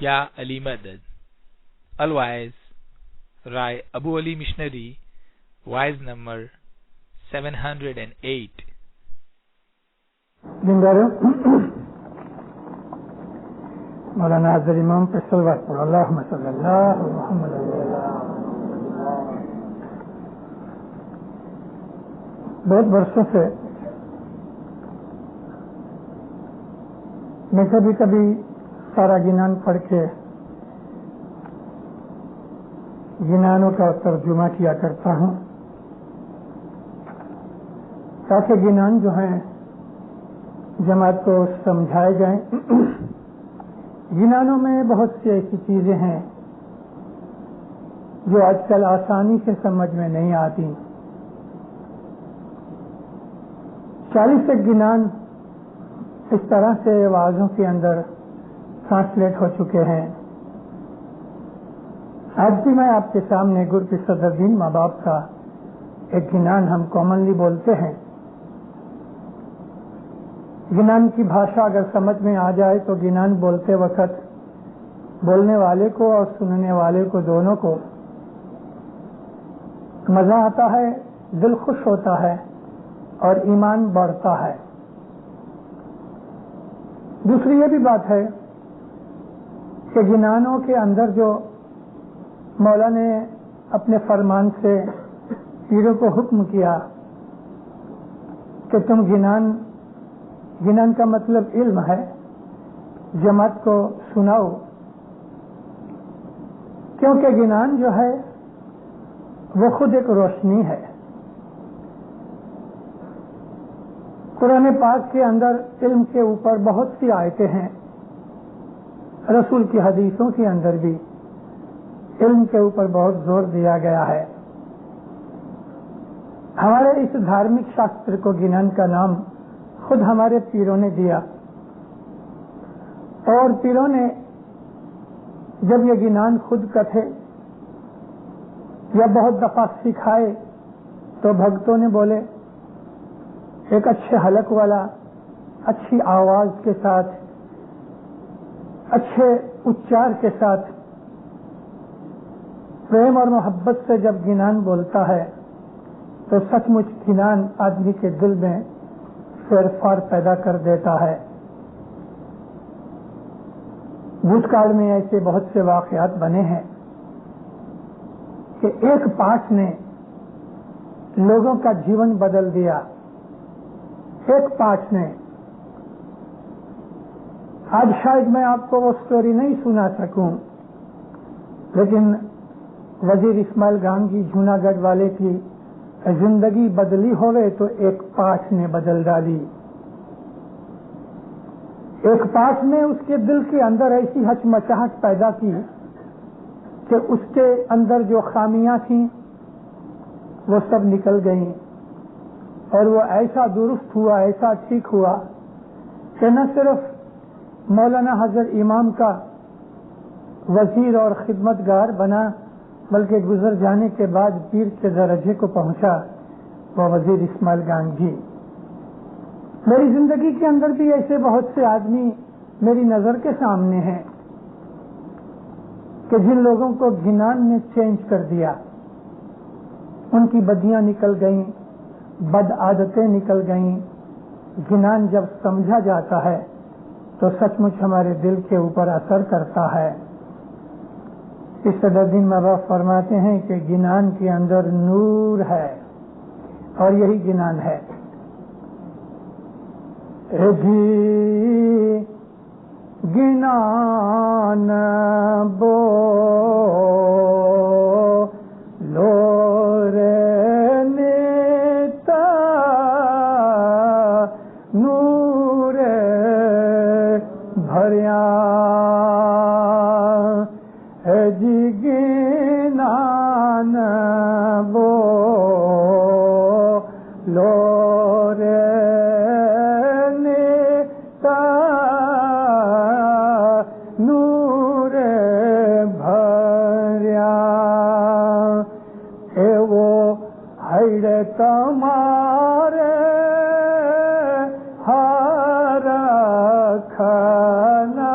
Ya Ali Madad. Otherwise, Rai Abu Ali Missionary, wise number 708. مولانا حضرت امام پر صلوات پڑھو اللہم صلی اللہ محمد بہت برسوں سے میں کبھی کبھی سارا گنان پڑھ کے گنانوں کا ترجمہ کیا کرتا ہوں تاکہ گنان جو ہیں جماعت کو سمجھائے جائیں. گنانوں میں بہت سی ایسی چیزیں ہیں جو آج کل آسانی سے سمجھ میں نہیں آتی. 40 گنان اس طرح سے آوازوں کے اندر ٹرانسلیٹ ہو چکے ہیں. آج بھی میں آپ کے سامنے گر کی صدر دین ماں باپ کا ایک گنان ہم کامنلی بولتے ہیں. گنان کی بھاشا اگر سمجھ میں آ جائے تو گنان بولتے وقت بولنے والے کو اور سننے والے کو دونوں کو مزہ آتا ہے, دل خوش ہوتا ہے اور ایمان بڑھتا ہے. دوسری یہ بھی بات ہے کہ گنانوں کے اندر جو مولا نے اپنے فرمان سے پیروں کو حکم کیا کہ تم گنان کا مطلب علم ہے, جماعت کو سناؤ, کیونکہ گنان جو ہے وہ خود ایک روشنی ہے. قرآن پاک کے اندر علم کے اوپر بہت سی آیتیں ہیں, رسول کی حدیثوں کے اندر بھی علم کے اوپر بہت زور دیا گیا ہے. ہمارے اس دھارمک شاستر کو گنان کا نام خود ہمارے پیروں نے دیا, اور پیروں نے جب یہ گنان خود کتھے یا بہت دفعہ سکھائے تو بھگتوں نے بولے ایک اچھے حلق والا, اچھی آواز کے ساتھ, اچھے اچار کے ساتھ, پریم اور محبت سے جب گنان بولتا ہے تو سچ مچ گنان آدمی کے دل میں فیر فار پیدا کر دیتا ہے. بھوتکال میں ایسے بہت سے واقعات بنے ہیں کہ ایک پاٹ نے لوگوں کا جیون بدل دیا. ایک پاٹ نے, آج شاید میں آپ کو وہ سٹوری نہیں سنا سکوں, لیکن وزیر اسماعیل گانگی جوناگڑھ والے کی زندگی بدلی ہوئے تو ایک پاٹ نے بدل ڈالی. ایک پاٹ نے اس کے دل کے اندر ایسی ہچمچاہٹ پیدا کی کہ اس کے اندر جو خامیاں تھیں وہ سب نکل گئیں, اور وہ ایسا درست ہوا, ایسا ٹھیک ہوا کہ نہ صرف مولانا حضرت امام کا وزیر اور خدمتگار بنا, بلکہ گزر جانے کے بعد پیر کے درجے کو پہنچا وہ وزیر اسماعیل گانگی. میری زندگی کے اندر بھی ایسے بہت سے آدمی میری نظر کے سامنے ہیں کہ جن لوگوں کو گنان نے چینج کر دیا. ان کی بدیاں نکل گئیں, بد عادتیں نکل گئیں. گنان جب سمجھا جاتا ہے تو سچ مچ ہمارے دل کے اوپر اثر کرتا ہے. اس صدر دین ماں باپ فرماتے ہیں کہ گنان کے اندر نور ہے, اور یہی گنان ہے. جی گنان بو لو رے نیتا نور بھریا جی گنان بو لو تمہارے ہر کھنا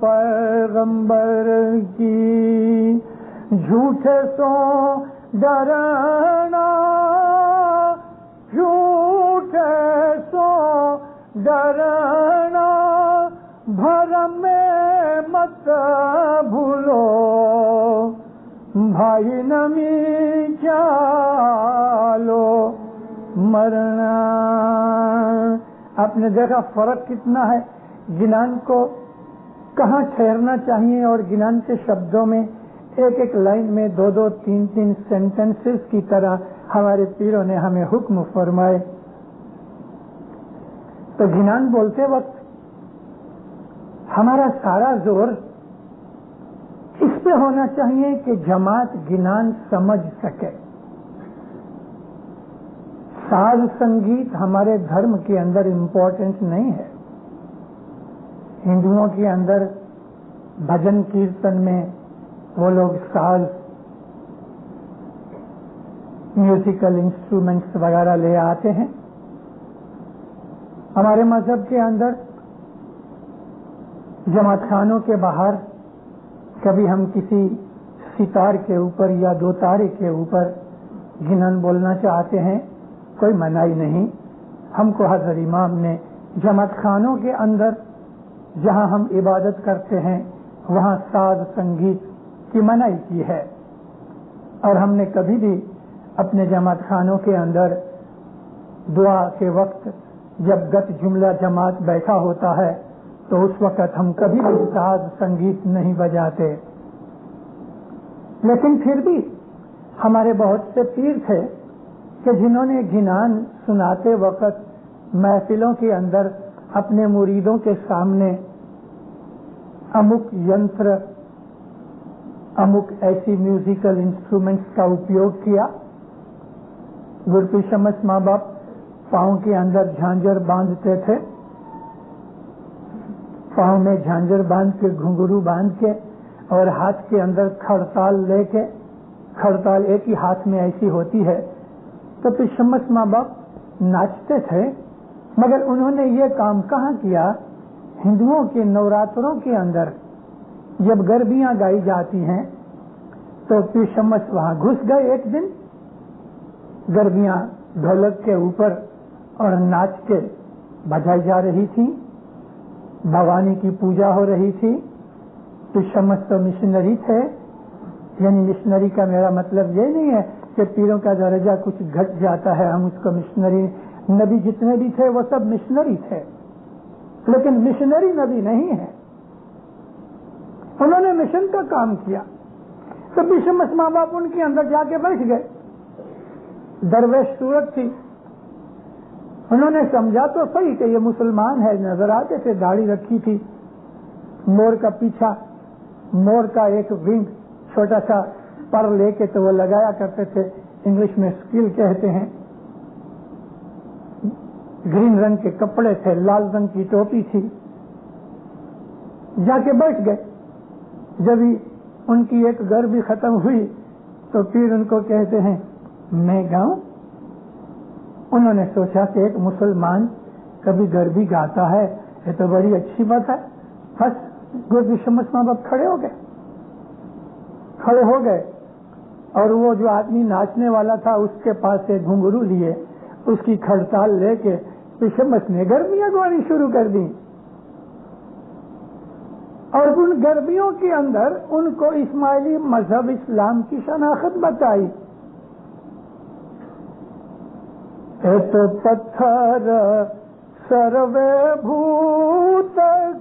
پیغمبر کی جھوٹے سو ڈرنا جھوٹے سو ڈرنا بھرم میں مت بھولو بھائی نمی چالو مرنا. آپ نے دیکھا فرق کتنا ہے. گنان کو کہاں ٹھہرنا چاہیے اور گنان کے شبدوں میں ایک ایک لائن میں دو دو تین تین سینٹنسز کی طرح ہمارے پیروں نے ہمیں حکم فرمائے. تو گنان بولتے وقت ہمارا سارا زور اس پہ ہونا چاہیے کہ جماعت گنان سمجھ سکے. ساز سنگیت ہمارے دھرم کے اندر امپورٹنٹ نہیں ہے. ہندوؤں کے اندر بھجن کیرتن میں وہ لوگ ساز میوزیکل انسٹرومنٹس وغیرہ لے آتے ہیں. ہمارے مذہب کے اندر جماعت خانوں کے باہر کبھی ہم کسی ستار کے اوپر یا دو تارے کے اوپر گنن بولنا چاہتے ہیں کوئی منائی نہیں. ہم کو حضرت امام نے جماعت خانوں کے اندر جہاں ہم عبادت کرتے ہیں وہاں ساز سنگیت کی منائی کی ہے. اور ہم نے کبھی بھی اپنے جماعت خانوں کے اندر دعا کے وقت جب گت جملہ جماعت بیٹھا ہوتا ہے تو اس وقت ہم کبھی بھی ساز سنگیت نہیں بجاتے. لیکن پھر بھی ہمارے بہت سے پیر تھے کہ جنہوں نے گنان سناتے وقت محفلوں کے اندر اپنے مریدوں کے سامنے امک ینتر امک ایسی میوزیکل انسٹرومنٹس کا اپیوگ کیا. گرپی شمس ماں باپ پاؤں کے اندر جھانجر باندھتے تھے. پاؤں میں جھانجر باندھ کے گھنگرو باندھ کے اور ہاتھ کے اندر کھڑتال لے کے, کھڑتال ایک ہی ہاتھ میں ایسی ہوتی ہے تو پشمس ماں باپ ناچتے تھے. مگر انہوں نے یہ کام کہاں کیا؟ ہندوؤں کے نوراتروں کے اندر جب گربیاں گائی جاتی ہیں تو پشمس وہاں گھس گئے. ایک دن گربیاں ڈھولک کے اوپر اور ناچ کے بجائی جا رہی تھی, بھوانی کی پوجا ہو رہی تھی. پشمس تو مشنری تھے, یعنی مشنری کا میرا مطلب یہ نہیں ہے کہ پیروں کا درجہ کچھ گھٹ جاتا ہے ہم اس کو مشنری. نبی جتنے بھی تھے وہ سب مشنری تھے, لیکن مشنری نبی نہیں ہے. انہوں نے مشن کا کام کیا تو پشمس ماں باپ ان کے اندر جا کے بیٹھ گئے. درویش صورت تھی, انہوں نے سمجھا تو صحیح کہ یہ مسلمان ہے, نظر آتے تھے, داڑھی رکھی تھی, مور کا پیچھا, مور کا ایک ونگ چھوٹا سا پر لے کے تو وہ لگایا کرتے تھے, انگلش میں اسکل کہتے ہیں. گرین رنگ کے کپڑے تھے, لال رنگ کی ٹوپی تھی. جا کے بیٹھ گئے. جب ان کی ایک گربی ختم ہوئی تو پھر ان کو کہتے ہیں میں گاؤں. انہوں نے سوچا کہ ایک مسلمان کبھی گربی گاتا ہے, یہ تو بڑی اچھی بات ہے. بس گربی شمس ماں باپ کھڑے ہو گئے اور وہ جو آدمی ناچنے والا تھا اس کے پاس سے گھنگرو لیے, اس کی کھڑتال لے کے شمس نے گربیاں گوانی شروع کر دی. اور ان گربیوں کے اندر ان کو اسماعیلی مذہب اسلام کی شناخت بتائی. تو پتھر سروے بھوت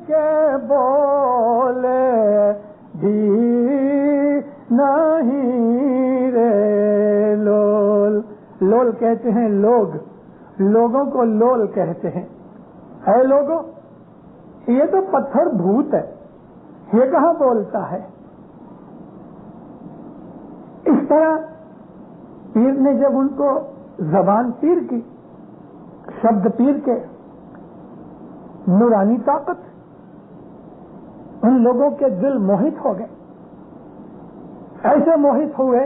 کے بولے بھی نہیں رے لول. لول کہتے ہیں لوگ, لوگوں کو لول کہتے ہیں. اے لوگوں, یہ تو پتھر بھوت ہے, یہ کہاں بولتا ہے؟ اس طرح پیر نے جب ان کو زبان پیر کی, شبد پیر کے, نورانی طاقت, ان لوگوں کے دل موہت ہو گئے. ایسے موہت ہوئے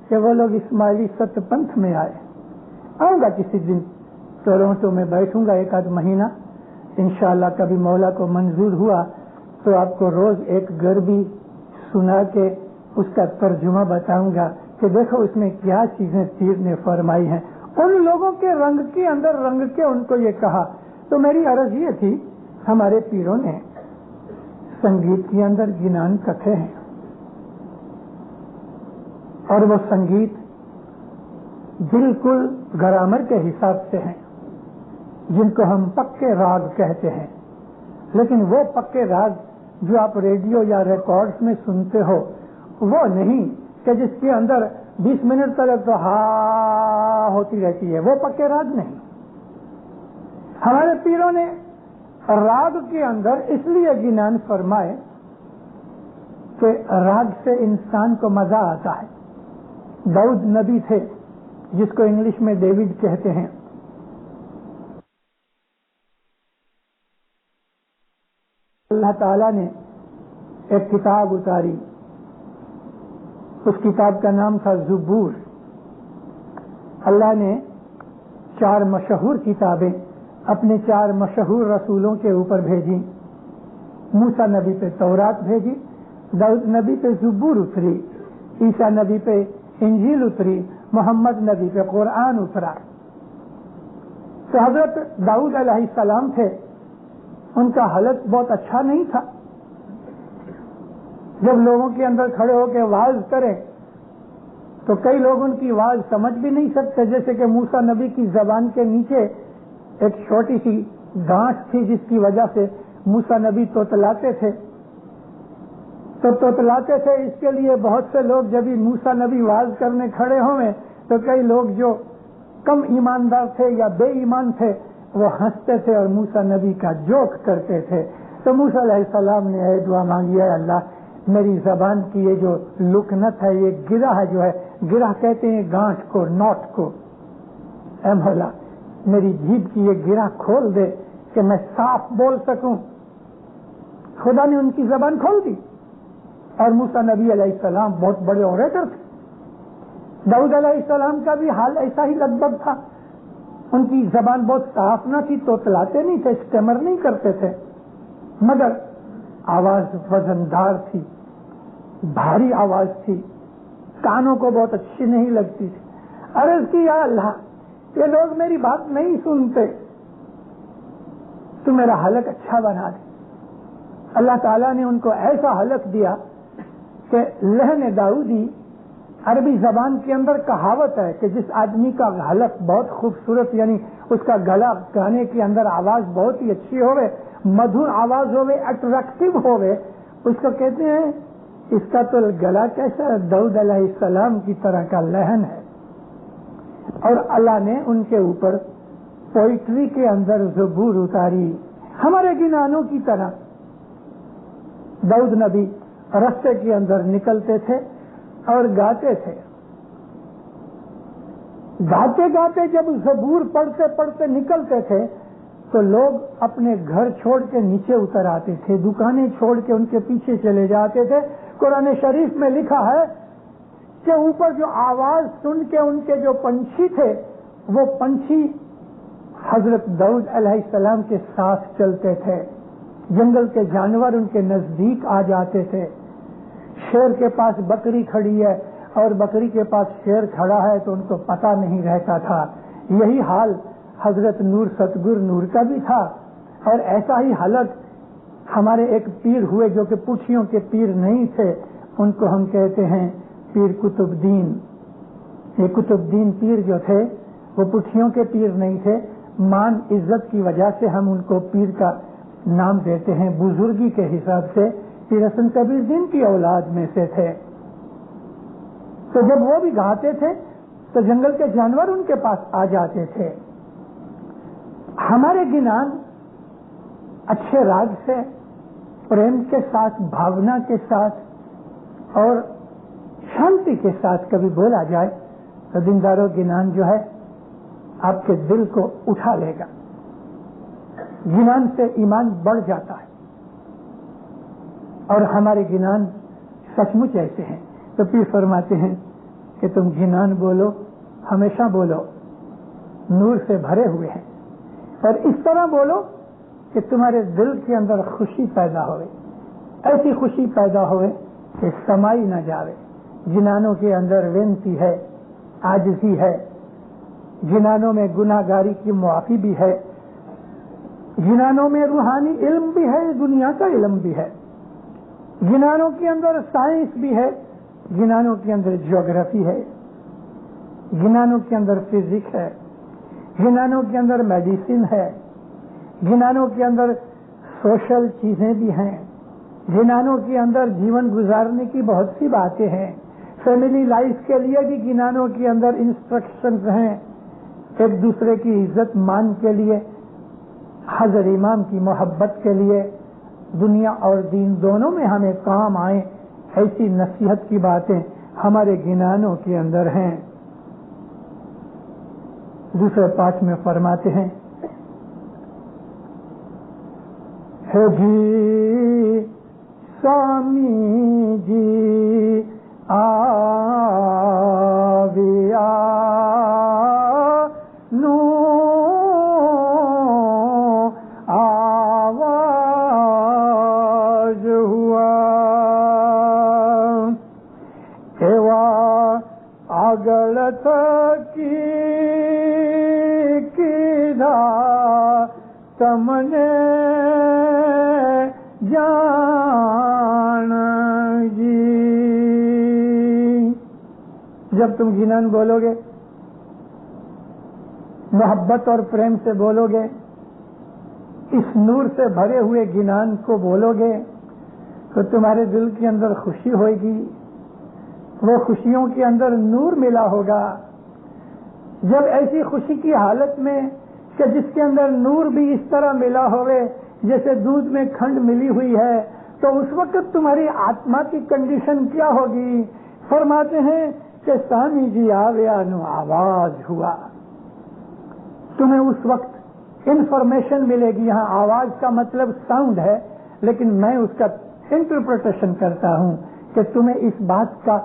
کہ وہ لوگ اسماعیلی ست پنتھ میں آئے. آؤں گا کسی دن ٹورنٹو میں, بیٹھوں گا ایک آدھ مہینہ انشاءاللہ. کبھی مولا کو منظور ہوا تو آپ کو روز ایک گربی سنا کے اس کا ترجمہ بتاؤں گا کہ دیکھو اس میں کیا چیزیں پیر نے فرمائی ہیں. ان لوگوں کے رنگ کے اندر رنگ کے ان کو یہ کہا. تو میری عرض یہ تھی، ہمارے پیروں نے سنگیت کے اندر گنان کتھے ہیں، اور وہ سنگیت بالکل گرامر کے حساب سے ہیں، جن کو ہم پکے راگ کہتے ہیں. لیکن وہ پکے راگ جو آپ ریڈیو یا ریکارڈز میں سنتے ہو وہ نہیں کہ جس کے اندر 20 منٹ تک تو ہا ہوتی رہتی ہے، وہ پکے راگ نہیں. ہمارے پیروں نے راگ کے اندر اس لیے گنان فرمائے کہ راگ سے انسان کو مزہ آتا ہے. داؤد نبی تھے جس کو انگلش میں ڈیوڈ کہتے ہیں. اللہ تعالیٰ نے ایک کتاب اتاری، اس کتاب کا نام تھا زبور. اللہ نے 4 مشہور کتابیں اپنے 4 مشہور رسولوں کے اوپر بھیجی. موسیٰ نبی پہ تورات بھیجی، داؤد نبی پہ زبور اتری، عیسیٰ نبی پہ انجیل اتری، محمد نبی پہ قرآن اترا. تو حضرت داؤد علیہ السلام تھے، ان کا حالت بہت اچھا نہیں تھا. جب لوگوں کے اندر کھڑے ہو کے واعظ کریں تو کئی لوگ ان کی آواز سمجھ بھی نہیں سکتے. جیسے کہ موسیٰ نبی کی زبان کے نیچے ایک چھوٹی سی گانٹھ تھی جس کی وجہ سے موسیٰ نبی توتلاتے تھے. تو توتلاتے تھے اس کے لیے بہت سے لوگ جب موسیٰ نبی واعظ کرنے کھڑے ہوئے تو کئی لوگ جو کم ایماندار تھے یا بے ایمان تھے وہ ہنستے تھے اور موسیٰ نبی کا جوک کرتے تھے. تو موسیٰ علیہ السلام نے دعا مانگی، ہے اللہ میری زبان کی یہ جو لکنت ہے، یہ گرہ جو ہے، گرہ کہتے ہیں گانٹھ کو، نوٹ کو، اے مولا میری جیبھ کی یہ گرہ کھول دے کہ میں صاف بول سکوں. خدا نے ان کی زبان کھول دی. اور موسیٰ نبی علیہ السلام بہت بڑے اوریٹر تھے. داؤد علیہ السلام کا بھی حال ایسا ہی لگ بھگ تھا. ان کی زبان بہت صاف نہ تھی، توتلاتے نہیں تھے، اسٹیمر نہیں کرتے تھے، مگر آواز وزندار تھی، بھاری آواز تھی، کانوں کو بہت اچھی نہیں لگتی تھی. عرض کی یا اللہ یہ لوگ میری بات نہیں سنتے، تو میرا حلق اچھا بنا دے. اللہ تعالیٰ نے ان کو ایسا حلق دیا کہ لہن داؤدی، عربی زبان کے اندر کہاوت ہے کہ جس آدمی کا حلق بہت خوبصورت، یعنی اس کا گلا گانے کے اندر آواز بہت ہی اچھی ہوئے، مدھر آواز ہوئے، اٹریکٹیو ہوئے، اس کو کہتے ہیں اس کا تو گلا کیسا داؤد علیہ السلام کی طرح کا لہن ہے. اور اللہ نے ان کے اوپر پوئٹری کے اندر زبور اتاری. ہمارے گنانوں کی طرح داؤد نبی رستے کے اندر نکلتے تھے اور گاتے تھے. گاتے گاتے جب زبور پڑھتے پڑھتے نکلتے تھے تو لوگ اپنے گھر چھوڑ کے نیچے اتر آتے تھے، دکانیں چھوڑ کے ان کے پیچھے چلے جاتے تھے. قرآن شریف میں لکھا ہے کہ اوپر جو آواز سن کے ان کے جو پنچھی تھے وہ پنچھی حضرت داؤد علیہ السلام کے ساتھ چلتے تھے. جنگل کے جانور ان کے نزدیک آ جاتے تھے. شیر کے پاس بکری کھڑی ہے اور بکری کے پاس شیر کھڑا ہے تو ان کو پتہ نہیں رہتا تھا. یہی حال حضرت نور ستگر نور کا بھی تھا. اور ایسا ہی حالت ہمارے ایک پیر ہوئے جو کہ پٹھیوں کے پیر نہیں تھے، ان کو ہم کہتے ہیں پیر قطب دین. یہ قطب دین پیر جو تھے وہ پٹھیوں کے پیر نہیں تھے، مان عزت کی وجہ سے ہم ان کو پیر کا نام دیتے ہیں. بزرگی کے حساب سے پیر حسن کبیر دین کی اولاد میں سے تھے. تو جب وہ بھی گاتے تھے تو جنگل کے جانور ان کے پاس آ جاتے تھے. ہمارے گنان اچھے راگ سے، پریم کے ساتھ، بھاونا کے ساتھ اور شانتی کے ساتھ کبھی بولا جائے تو دینداروں گنان جو ہے آپ کے دل کو اٹھا لے گا. گنان سے ایمان بڑھ جاتا ہے. اور ہمارے گنان سچ مچ ایسے ہیں. تو پیر فرماتے ہیں کہ تم گنان بولو، ہمیشہ بولو، نور سے بھرے ہوئے ہیں، اور اس طرح بولو کہ تمہارے دل کے اندر خوشی پیدا ہوئے. ایسی خوشی پیدا ہوئے کہ سمائی نہ جاوے. جنانوں کے اندر ونتی ہے, عاجزی ہے, جنانوں میں گناہگاری کی معافی بھی ہے, جنانوں میں روحانی علم بھی ہے, دنیا کا علم بھی ہے, جنانوں کے اندر سائنس بھی ہے, جنانوں کے اندر جیوگرافی ہے, جنانوں کے اندر فزکس ہے, جنانوں کے اندر میڈیسن ہے, جنانوں کے اندر سوشل چیزیں بھی ہیں, جنانوں کے اندر جیون گزارنے کی بہت سی باتیں ہیں, فیملی لائف کے لیے بھی جنانوں کے اندر انسٹرکشنز ہیں, ایک دوسرے کی عزت مان کے لیے, حضرت امام کی محبت کے لیے, دنیا اور دین دونوں میں ہمیں کام آئیں ایسی نصیحت کی باتیں ہمارے گنانوں کے اندر ہیں. دوسرے پاٹ میں فرماتے ہیں, ہے جی سوامی جی آویا نو آواز ہوا ایوا آگلت کی دا تمنے جان جی. جب تم جنان بولو گے, محبت اور پریم سے بولو گے, اس نور سے بھرے ہوئے جنان کو بولو گے, تو تمہارے دل کے اندر خوشی ہوئے گی, وہ خوشیوں کے اندر نور ملا ہوگا. جب ایسی خوشی کی حالت میں کہ جس کے اندر نور بھی اس طرح ملا ہوئے جیسے دودھ میں کھنڈ ملی ہوئی ہے, تو اس وقت تمہاری آتما کی کنڈیشن کیا ہوگی؟ فرماتے ہیں کہ سامی جی آویا نو آواز ہوا. تمہیں اس وقت انفارمیشن ملے گی. یہاں آواز کا مطلب ساؤنڈ ہے, لیکن میں اس کا انٹرپریٹیشن کرتا ہوں کہ تمہیں اس بات کا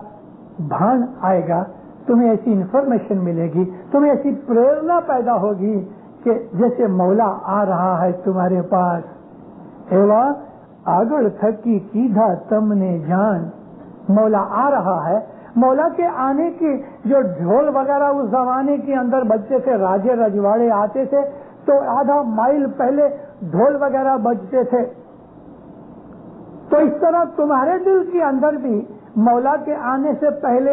بھان آئے گا, تمہیں ایسی انفارمیشن ملے گی, تمہیں ایسی پریرنا پیدا ہوگی کہ جیسے مولا آ رہا ہے تمہارے پاس. ایوا آگڑ تھکی سیدھا تم نے جان. مولا آ رہا ہے. مولا کے آنے کی جو ڈھول وغیرہ اس زمانے کے اندر بجتے تھے, راجے رجواڑے آتے تھے تو آدھا مائل پہلے ڈھول وغیرہ بجتے تھے. تو اس طرح تمہارے دل کے اندر بھی مولا کے آنے سے پہلے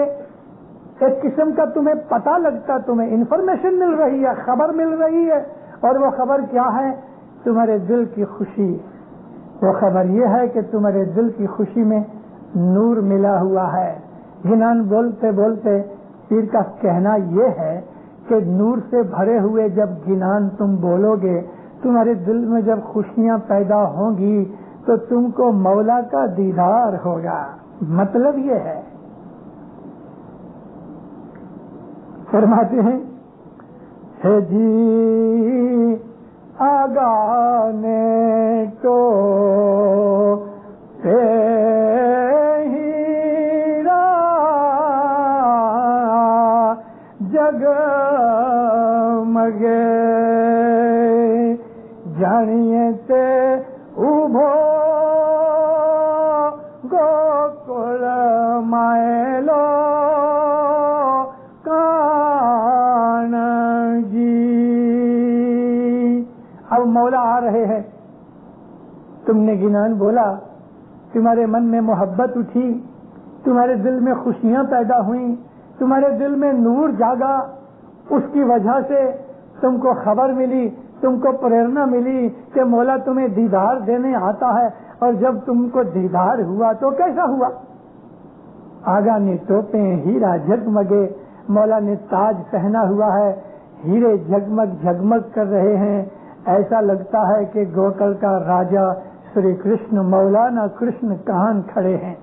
ایک قسم کا تمہیں پتہ لگتا, تمہیں انفارمیشن مل رہی ہے, خبر مل رہی ہے. اور وہ خبر کیا ہے؟ تمہارے دل کی خوشی. وہ خبر یہ ہے کہ تمہارے دل کی خوشی میں نور ملا ہوا ہے. جنان بولتے بولتے پیر کا کہنا یہ ہے کہ نور سے بھرے ہوئے جب جنان تم بولو گے, تمہارے دل میں جب خوشیاں پیدا ہوں گی تو تم کو مولا کا دیدار ہوگا. مطلب یہ ہے. فرماتے ہیں ہے جی آگانے تو ہیرا جگ مگے جانیے تے اوبھو گوکل مائلو مولا آ رہے ہیں. تم نے گنان بولا, تمہارے من میں محبت اٹھی, تمہارے دل میں خوشیاں پیدا ہوئیں, تمہارے دل میں نور جاگا. اس کی وجہ سے تم کو خبر ملی, تم کو پریرنا ملی کہ مولا تمہیں دیدار دینے آتا ہے. اور جب تم کو دیدار ہوا تو کیسا ہوا؟ آگا نے ٹوپیں ہیرا جگمگے. مولا نے تاج پہنا ہوا ہے, ہیرے جگمگ جگمگ کر رہے ہیں. ایسا لگتا ہے کہ گوکل کا راجا شری کرشن مولانا کرشن کہاں کھڑے ہیں.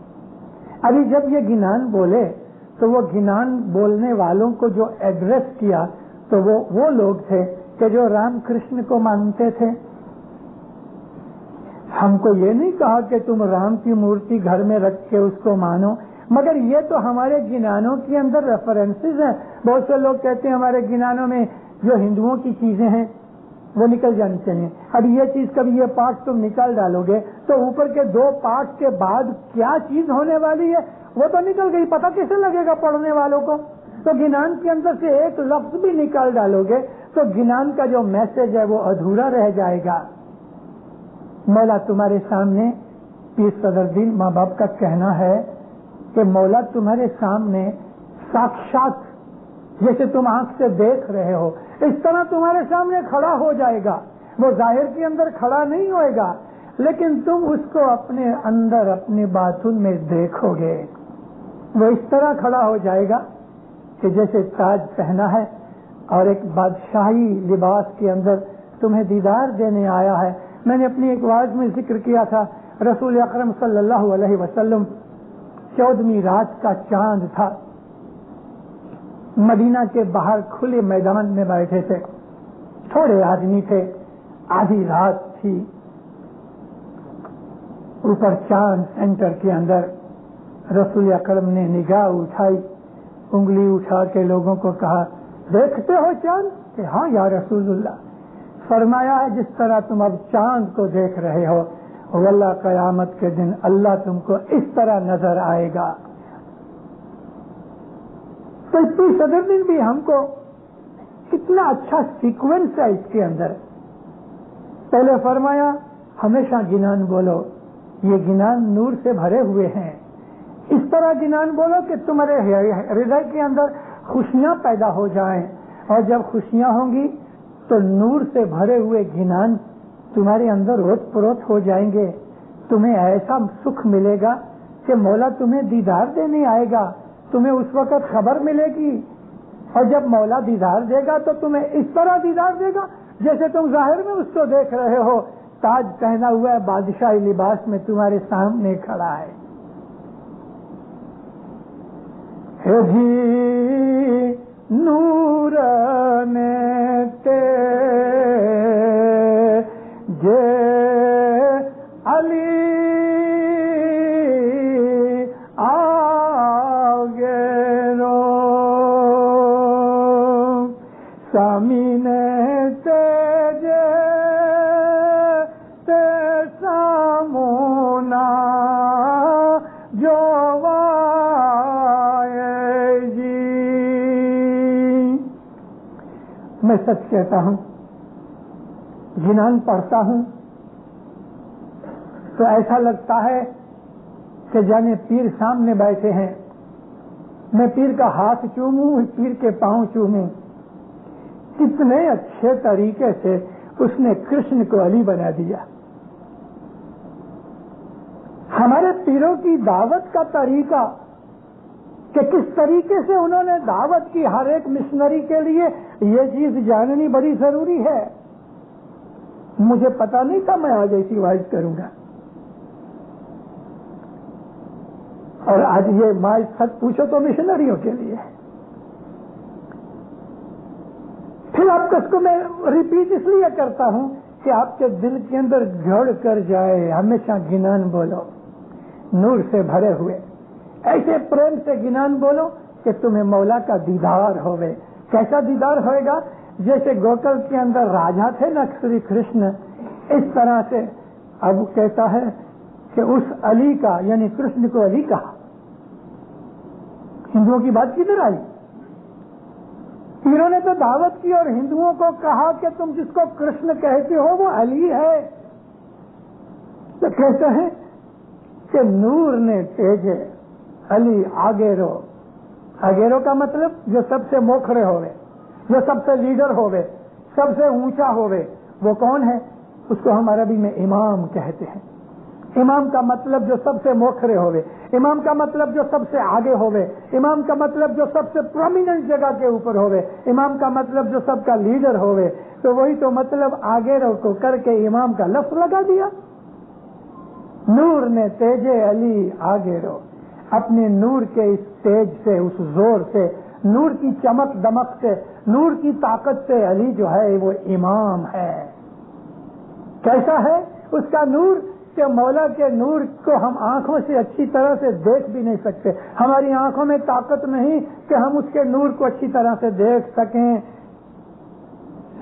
ابھی جب یہ گنان بولے تو وہ گنان بولنے والوں کو جو ایڈریس کیا تو وہ لوگ تھے کہ جو رام کرشن کو مانتے تھے. ہم کو یہ نہیں کہا کہ تم رام کی مورتی گھر میں رکھ کے اس کو مانو, مگر یہ تو ہمارے گنانوں کے اندر ریفرنسز ہیں. بہت سے لوگ کہتے ہیں ہمارے گنانوں میں جو ہندوؤں کی چیزیں ہیں وہ نکل جانی چاہیے. اب یہ چیز کبھی یہ پارٹ تم نکال ڈالو گے تو اوپر کے 2 پارٹ کے بعد کیا چیز ہونے والی ہے وہ تو نکل گئی, پتہ کیسے لگے گا پڑھنے والوں کو؟ تو گنان کے اندر سے ایک لفظ بھی نکال ڈالو گے تو گنان کا جو میسج ہے وہ ادھورا رہ جائے گا. مولا تمہارے سامنے, پیر صدر الدین ماں باپ کا کہنا ہے کہ مولا تمہارے سامنے ساکشات جیسے تم آنکھ سے دیکھ رہے ہو اس طرح تمہارے سامنے کھڑا ہو جائے گا. وہ ظاہر کے اندر کھڑا نہیں ہوئے گا لیکن تم اس کو اپنے اندر اپنی باطن میں دیکھو گے. وہ اس طرح کھڑا ہو جائے گا کہ جیسے تاج پہنا ہے اور ایک بادشاہی لباس کے اندر تمہیں دیدار دینے آیا ہے. میں نے اپنی ایک واعظ میں ذکر کیا تھا, رسول اکرم صلی اللہ علیہ وسلم 14ویں رات کا چاند تھا, مدینہ کے باہر کھلے میدان میں بیٹھے تھے, تھوڑے آدمی تھے, آدھی رات تھی, اوپر چاند سینٹر کے اندر. رسول اکرم نے نگاہ اٹھائی, انگلی اٹھا کے لوگوں کو کہا دیکھتے ہو چاند؟ کہ ہاں یا رسول اللہ. فرمایا ہے جس طرح تم اب چاند کو دیکھ رہے ہو واللہ قیامت کے دن اللہ تم کو اس طرح نظر آئے گا. تو اتنی صدر دن بھی ہم کو کتنا اچھا سیکوینس ہے اس کے اندر. پہلے فرمایا ہمیشہ گنان بولو, یہ گنان نور سے بھرے ہوئے ہیں. اس طرح گنان بولو کہ تمہارے ہردے کے اندر خوشیاں پیدا ہو جائیں, اور جب خوشیاں ہوں گی تو نور سے بھرے ہوئے گنان تمہارے اندر اوت پروت ہو جائیں گے. تمہیں ایسا سکھ ملے گا کہ مولا تمہیں دیدار دینے آئے گا, تمہیں اس وقت خبر ملے گی. اور جب مولا دیدار دے گا تو تمہیں اس طرح دیدار دے گا جیسے تم ظاہر میں اس کو دیکھ رہے ہو, تاج پہنا ہوا ہے, بادشاہی لباس میں تمہارے سامنے کھڑا ہے. جی نور نے جے علی آگے رو سامین تیجے تے سامونا جو میں سچ کہتا ہوں, جنان پڑھتا ہوں تو ایسا لگتا ہے کہ جانے پیر سامنے بیٹھے ہیں, میں پیر کا ہاتھ چوموں, پیر کے پاؤں چوموں. کتنے اچھے طریقے سے اس نے کرشن کو علی بنا دیا. ہمارے پیروں کی دعوت کا طریقہ کہ کس طریقے سے انہوں نے دعوت کی, ہر ایک مشنری کے لیے یہ چیز جاننی بڑی ضروری ہے. مجھے پتا نہیں تھا میں آج ایسی وائز کروں گا, اور آج یہ مائز سچ پوچھو تو مشنریوں کے لیے. پھر آپ اس کو میں ریپیٹ اس لیے کرتا ہوں کہ آپ کے دل کے اندر جھڑ کر جائے. ہمیشہ گنان بولو, نور سے بھرے ہوئے, ایسے پریم سے گنان بولو کہ تمہیں مولا کا دیدار ہوئے. کیسا دیدار ہوئے گا؟ جیسے گوکل کے اندر راجا تھے نا شری کرشن, اس طرح سے اب کہتا ہے کہ اس علی کا یعنی کرشن کو علی کہا. ہندوؤں کی بات کدھر آئی؟ پیروں نے تو دعوت کی اور ہندوؤں کو کہا کہ تم جس کو کرشن کہتے ہو وہ علی ہے. تو کہتے ہیں کہ نور نے تیجے علی آگے رو. آگے رو کا مطلب جو سب سے موکھرے ہوئے, جو سب سے لیڈر ہوئے, سب سے اونچا ہوئے, وہ کون ہے؟ اس کو ہم عربی میں امام کہتے ہیں. امام کا مطلب جو سب سے موکھرے ہوئے, امام کا مطلب جو سب سے آگے ہوئے, امام کا مطلب جو سب سے پرومیننٹ جگہ کے اوپر ہوئے, امام کا مطلب جو سب کا لیڈر ہوئے. تو وہی تو مطلب آگے رو کو کر کے امام کا لفظ لگا دیا. نور نے تیجے علی آگے رو. اپنے نور کے اس تیج سے, اس زور سے, نور کی چمک دمک سے, نور کی طاقت سے علی جو ہے وہ امام ہے. کیسا ہے اس کا نور کہ مولا کے نور کو ہم آنکھوں سے اچھی طرح سے دیکھ بھی نہیں سکتے. ہماری آنکھوں میں طاقت نہیں کہ ہم اس کے نور کو اچھی طرح سے دیکھ سکیں.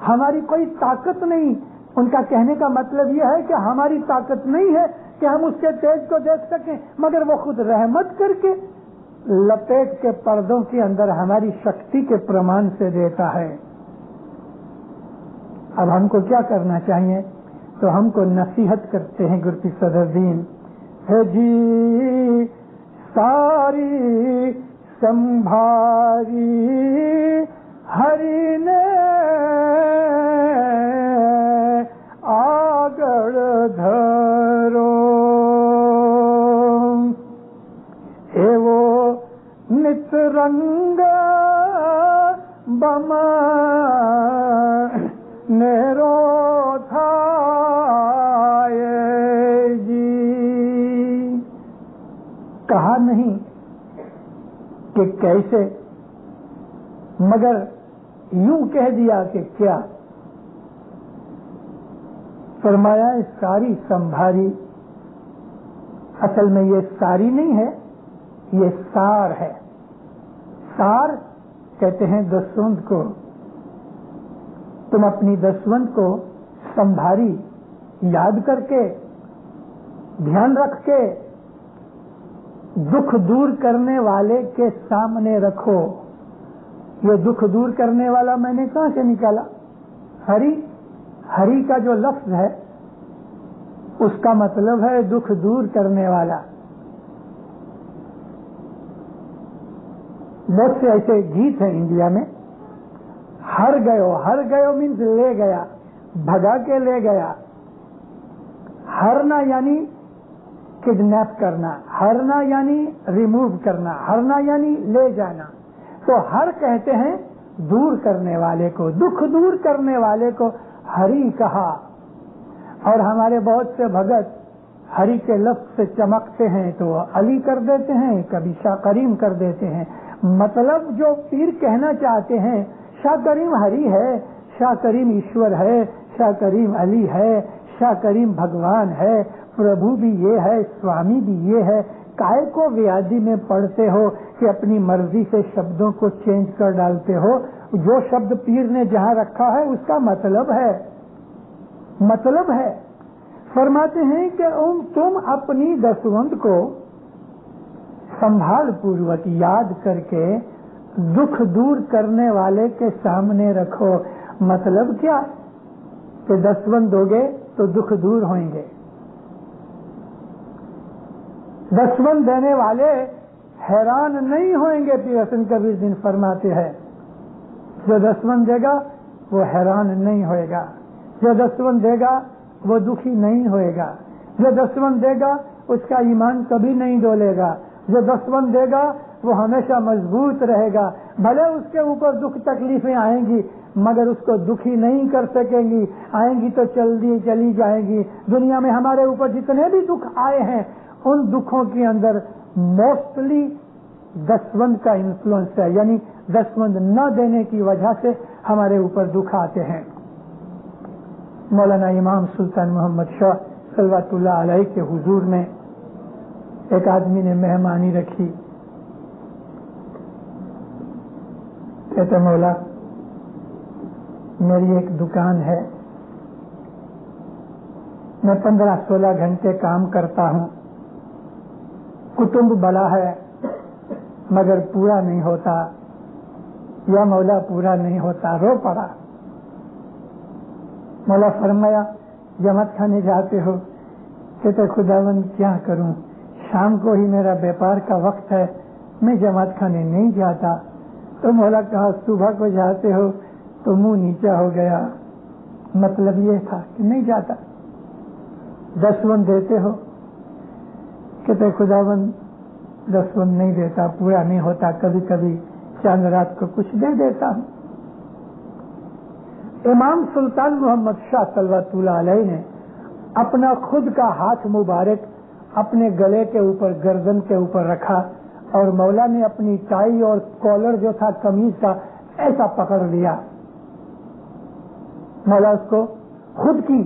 ہماری کوئی طاقت نہیں. ان کا کہنے کا مطلب یہ ہے کہ ہماری طاقت نہیں ہے کہ ہم اس کے تیج کو دیکھ سکیں، مگر وہ خود رحمت کر کے لپیٹ کے پردوں کے اندر ہماری شکتی کے پرمان سے دیتا ہے. اب ہم کو کیا کرنا چاہیے؟ تو ہم کو نصیحت کرتے ہیں گرتی صدر دین، ہے جی ساری سنبھاری ہری نے آگڑ دھرو، اے وہ نت رنگ بم نیرو تھائے جی. کہا نہیں کہ کیسے، مگر یوں کہہ دیا کہ کیا. فرمایا ساری سنبھاری. اصل میں یہ ساری نہیں ہے، یہ سار ہے. سار کہتے ہیں دسوند کو. تم اپنی دسوند کو سنبھاری یاد کر کے، دھیان رکھ کے دکھ دور کرنے والے کے سامنے رکھو. یہ دکھ دور کرنے والا میں نے کہاں سے نکالا؟ ہری. ہری کا جو لفظ ہے اس کا مطلب ہے دکھ دور کرنے والا. بہت سے ایسے گیت ہیں انڈیا میں، ہر گئو مینز لے گیا، بھگا کے لے گیا. ہرنا یعنی کڈنیپ کرنا، ہرنا یعنی ریموو کرنا، ہرنا یعنی لے جانا. تو ہر کہتے ہیں دور کرنے والے کو، دکھ دور کرنے والے کو ہری کہا. اور ہمارے بہت سے بھگت ہری کے لفظ سے چمکتے ہیں تو علی کر دیتے ہیں، کبھی شاہ کریم کر دیتے ہیں. مطلب جو پیر کہنا چاہتے ہیں شاہ کریم ہری ہے، شاہ کریم ایشور ہے، شاہ کریم علی ہے، شاہ کریم بھگوان ہے، پربھو بھی یہ ہے، سوامی بھی یہ ہے. کائے کو ویادی میں پڑھتے ہو کہ اپنی مرضی سے شبدوں کو چینج کر ڈالتے ہو؟ جو شبد پیر نے جہاں رکھا ہے اس کا مطلب ہے. فرماتے ہیں کہ تم اپنی دسوند کو سنبھال پوروک یاد کر کے دکھ دور کرنے والے کے سامنے رکھو. مطلب کیا؟ کہ دسوند دو گے تو دکھ دور ہوئیں گے. دسوند دینے والے حیران نہیں ہوئیں گے. پیر حسن کبیر دن فرماتے ہیں جو دسوند دے گا وہ حیران نہیں ہوئے گا، جو دسوند دے گا وہ دکھی نہیں ہوئے گا، جو دسوند دے گا اس کا ایمان کبھی نہیں ڈولے گا، جو دسوند دے گا وہ ہمیشہ مضبوط رہے گا. بھلے اس کے اوپر دکھ تکلیفیں آئیں گی مگر اس کو دکھی نہیں کر سکیں گی. آئیں گی تو چلی جائیں گی. دنیا میں ہمارے اوپر جتنے بھی دکھ آئے ہیں ان دکھوں کے اندر موسٹلی دسوند کا انفلوئنس ہے، یعنی دسوند نہ دینے کی وجہ سے ہمارے اوپر دکھ آتے ہیں. مولانا امام سلطان محمد شاہ صلوات اللہ علیہ کے حضور میں ایک آدمی نے مہمانی رکھی. کہتے مولا میری ایک دکان ہے، میں 15-16 گھنٹے کام کرتا ہوں، کٹمب بڑا ہے مگر پورا نہیں ہوتا. یا مولا پورا نہیں ہوتا. رو پڑا. مولا فرمایا جماعت کھانے جاتے ہو؟ کہتے خداوند کیا کروں، شام کو ہی میرا بیپار کا وقت ہے، میں جماعت کھانے نہیں جاتا. تو مولا کہا صبح کو جاتے ہو؟ تو منہ نیچا ہو گیا. مطلب یہ تھا کہ نہیں جاتا. دسوند دیتے ہو؟ کہتے خداوند دسوند نہیں دیتا، پورا نہیں ہوتا، کبھی کبھی چاند رات کو کچھ دے دیتا ہوں. امام سلطان محمد شاہ صلوات اللہ علیہ نے اپنا خود کا ہاتھ مبارک اپنے گلے کے اوپر، گردن کے اوپر رکھا اور مولا نے اپنی ٹائی اور کالر جو تھا قمیض کا ایسا پکڑ لیا. مولا اس کو خود کی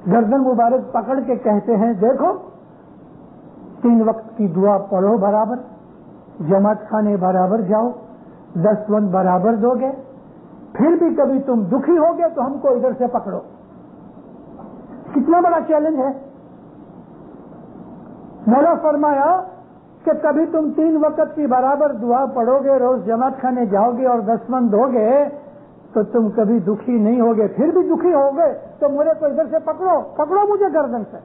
گردن مبارک پکڑ کے کہتے ہیں دیکھو 3 وقت کی دعا پڑھو برابر، جماعت خانے برابر جاؤ، دسوند برابر دو گے، پھر بھی کبھی تم دکھی ہوگے تو ہم کو ادھر سے پکڑو. کتنا بڑا چیلنج ہے. مولا فرمایا کہ کبھی تم 3 وقت کی برابر دعا پڑھو گے, روز جماعت خانے جاؤ گے اور دستمند دو گے تو تم کبھی دکھی نہیں ہوگے. پھر بھی دکھی ہوگے تو مجھے کو ادھر سے پکڑو مجھے گردن سے.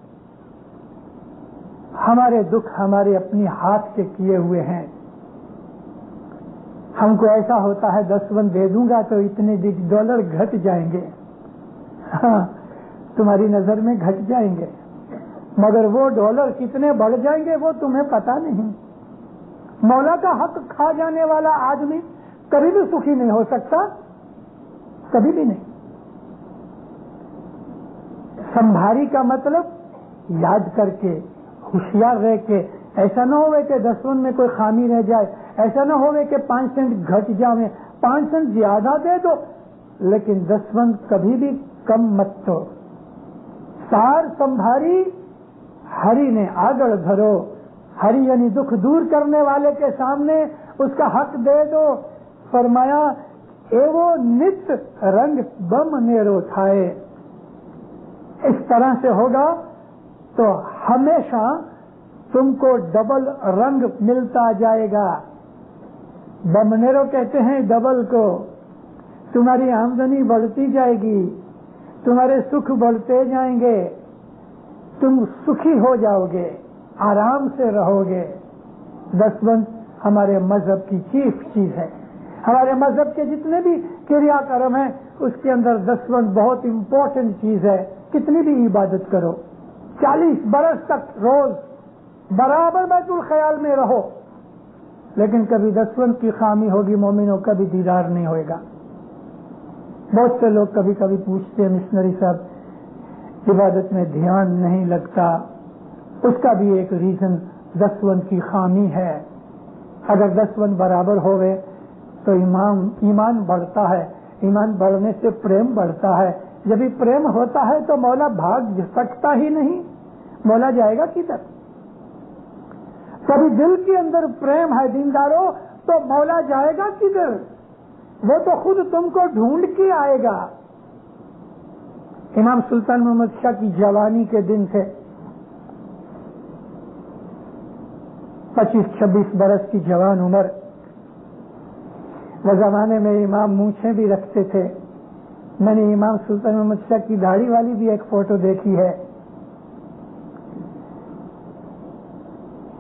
ہمارے دکھ ہمارے اپنی ہاتھ کے کیے ہوئے ہیں. ہم کو ایسا ہوتا ہے دستمند دے دوں گا تو اتنے ڈالر گھٹ جائیں گے. ہاں تمہاری نظر میں گھٹ جائیں گے, مگر وہ ڈالر کتنے بڑھ جائیں گے وہ تمہیں پتا نہیں. مولا کا حق کھا جانے والا آدمی کبھی بھی سکھی نہیں ہو سکتا, کبھی بھی نہیں. سنبھاری کا مطلب یاد کر کے ہوشیار رہ کے, ایسا نہ ہوئے کہ دستمند میں کوئی خامی رہ جائے, ایسا نہ ہوئے کہ 5 سینٹ گھٹ جائے, 5 سینٹ زیادہ دے دو لیکن دستمند کبھی بھی کم مت دو. سار سنبھاری ہری نے آگڑ دھرو, ہری یعنی دکھ دور کرنے والے کے سامنے اس کا حق دے دو. فرمایا ایوو نت رنگ بم نیرو تھائے. اس طرح سے ہوگا تو ہمیشہ تم کو ڈبل رنگ ملتا جائے گا. بمنیرو کہتے ہیں ڈبل کو. تمہاری آمدنی بڑھتی جائے گی, تمہارے سکھ بڑھتے جائیں گے, تم سکھی ہو جاؤ گے, آرام سے رہو گے. دستمند ہمارے مذہب کی چیف چیز ہے. ہمارے مذہب کے جتنے بھی کریا کرم ہیں اس کے اندر دستمند بہت امپورٹنٹ چیز ہے. کتنی بھی عبادت کرو, 40 برس تک روز برابر بیت الخیال میں رہو, لیکن کبھی دستمند کی خامی ہوگی مومنوں کبھی دیدار نہیں ہوئے گا. بہت سے لوگ کبھی کبھی پوچھتے ہیں مشنری صاحب عبادت میں دھیان نہیں لگتا. اس کا بھی ایک ریزن دستمند کی خامی ہے. اگر دستمند برابر ہوئے تو ایمان بڑھتا ہے, ایمان بڑھنے سے پریم بڑھتا ہے. جب بھی پریم ہوتا ہے تو مولا بھاگ سکتا ہی نہیں. مولا جائے گا کدھر؟ کبھی دل کے اندر پریم ہے دینداروں تو مولا جائے گا کدھر؟ وہ تو خود تم کو ڈھونڈ کے آئے گا. امام سلطان محمد شاہ کی جوانی کے دن تھے, 25-26 برس کی جوان عمر. وہ زمانے میں امام مونچھیں بھی رکھتے تھے. میں نے امام سلطان محمد شاہ کی داڑھی والی بھی ایک فوٹو دیکھی ہے.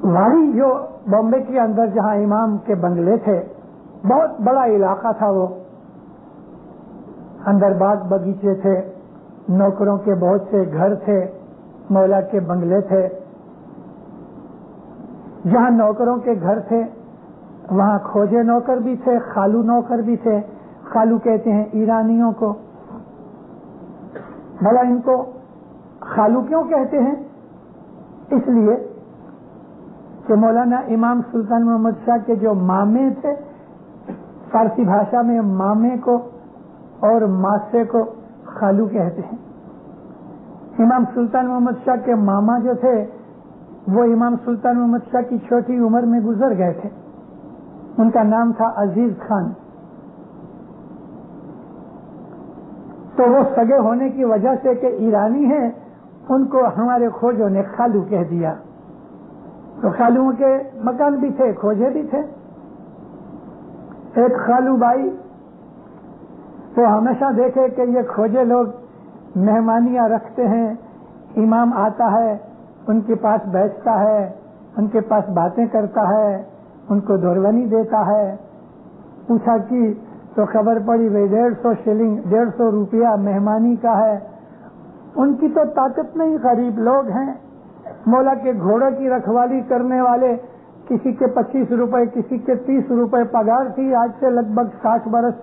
واری جو بامبے کے اندر جہاں امام کے بنگلے تھے, بہت بڑا علاقہ تھا وہ. اندر باغ باغیچے تھے, نوکروں کے بہت سے گھر تھے, مولا کے بنگلے تھے. جہاں نوکروں کے گھر تھے وہاں کھوجے نوکر بھی تھے, خالو نوکر بھی تھے. خالو کہتے ہیں ایرانیوں کو. بھلا ان کو خالو کیوں کہتے ہیں؟ اس لیے کہ مولانا امام سلطان محمد شاہ کے جو مامے تھے, فارسی بھاشا میں مامے کو اور ماسے کو خالو کہتے ہیں. امام سلطان محمد شاہ کے ماما جو تھے وہ امام سلطان محمد شاہ کی چھوٹی عمر میں گزر گئے تھے. ان کا نام تھا عزیز خان. تو وہ سگے ہونے کی وجہ سے کہ ایرانی ہیں ان کو ہمارے کھوجوں نے خالو کہہ دیا. تو خالوؤں کے مکان بھی تھے, کھوجے بھی تھے. ایک خالو بائی وہ ہمیشہ دیکھے کہ یہ کھوجے لوگ مہمانیاں رکھتے ہیں, امام آتا ہے ان کے پاس بیٹھتا ہے, ان کے پاس باتیں کرتا ہے, ان کو دورونی دیتا ہے. پوچھا کہ تو خبر پڑی بھائی 150 شلنگ 150 روپیہ مہمانی کا ہے. ان کی تو طاقت نہیں, غریب لوگ ہیں. مولا کے گھوڑے کی رکھوالی کرنے والے, کسی کے 25 روپے کسی کے 30 روپے پگار تھی. آج سے لگ بھگ 60 برس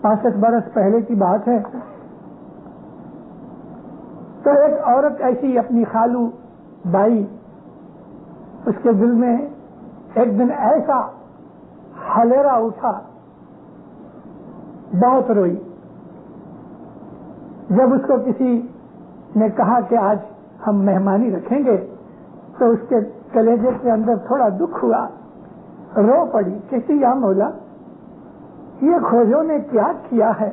65 برس پہلے کی بات ہے. تو ایک عورت ایسی اپنی خالو بائی, اس کے دل میں ایک دن ایسا ہلیرا اٹھا, بہت روئی. جب اس کو کسی نے کہا کہ آج ہم مہمانی رکھیں گے تو اس کے کلیجے کے اندر تھوڑا دکھ ہوا, رو پڑی. کہتی یا مولا یہ کھوجوں نے کیا کیا ہے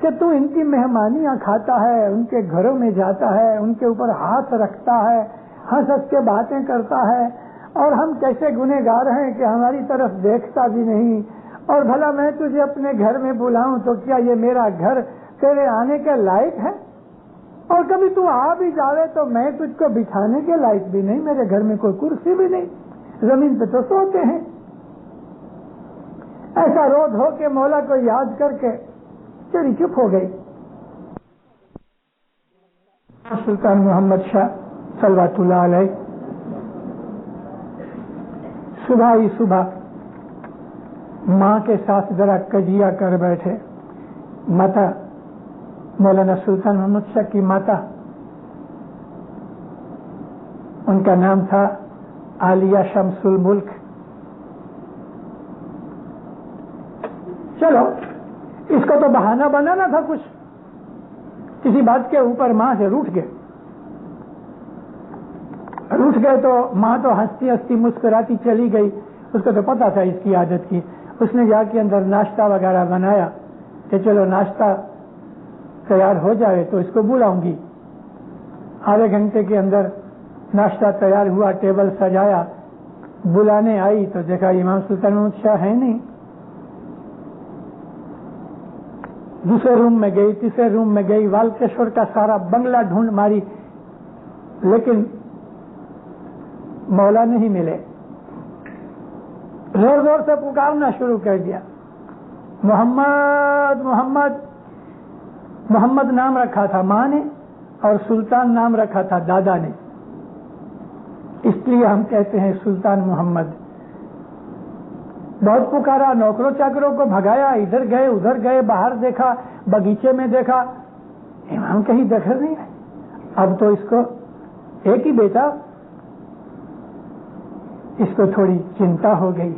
کہ تو ان کی مہمانیاں کھاتا ہے، ان کے گھروں میں جاتا ہے، ان کے اوپر ہاتھ رکھتا ہے، ہنس ہنس کے باتیں کرتا ہے، اور ہم کیسے گنہگار ہیں کہ ہماری طرف دیکھتا بھی نہیں، اور بھلا میں تجھے اپنے گھر میں بلاؤں تو کیا یہ میرا گھر تیرے آنے کے لائق ہے؟ اور کبھی تو آ بھی جاوے تو میں تجھ کو بٹھانے کے لائق بھی نہیں، میرے گھر میں کوئی کرسی بھی نہیں، زمین پہ تو سوتے ہیں۔ ایسا رو دھو کے مولا کو یاد کر کے چلی چپ ہو گئی۔ سلطان محمد شاہ صلوات اللہ علیہ صبح ہی صبح ماں کے ساتھ ذرا کجیا کر بیٹھے۔ ماتا مولانا سلطان محمد شاہ کی ماتا، ان کا نام تھا عالیہ شمس الملک۔ چلو اس کو تو بہانہ بنانا تھا، کچھ کسی بات کے اوپر ماں سے روٹھ گئے تو ماں تو ہنستی ہنستی مسکراتی چلی گئی۔ اس کو تو پتا تھا اس کی عادت کی۔ اس نے جا کے اندر ناشتہ وغیرہ بنایا کہ چلو ناشتہ تیار ہو جائے تو اس کو بلاؤں گی۔ آدھے گھنٹے کے اندر ناشتہ تیار ہوا، ٹیبل سجایا، بلانے آئی تو دیکھا امام سلطان محمد شاہ ہے نہیں۔ دوسرے روم میں گئی، تیسرے روم میں گئی، والکیشور کا سارا بنگلہ ڈھونڈ ماری، لیکن مولا نہیں ملے۔ زور زور سے پکارنا شروع کر دیا، محمد محمد۔ محمد نام رکھا تھا ماں نے اور سلطان نام رکھا تھا دادا نے، اس لیے ہم کہتے ہیں سلطان محمد۔ بہت پکارا، نوکروں چاکروں کو بھگایا، ادھر گئے ادھر گئے، باہر دیکھا، باغیچے میں دیکھا، امام کہیں دخل نہیں ہے۔ اب تو اس کو ایک ہی بیٹا، اس کو تھوڑی چنتا ہو گئی،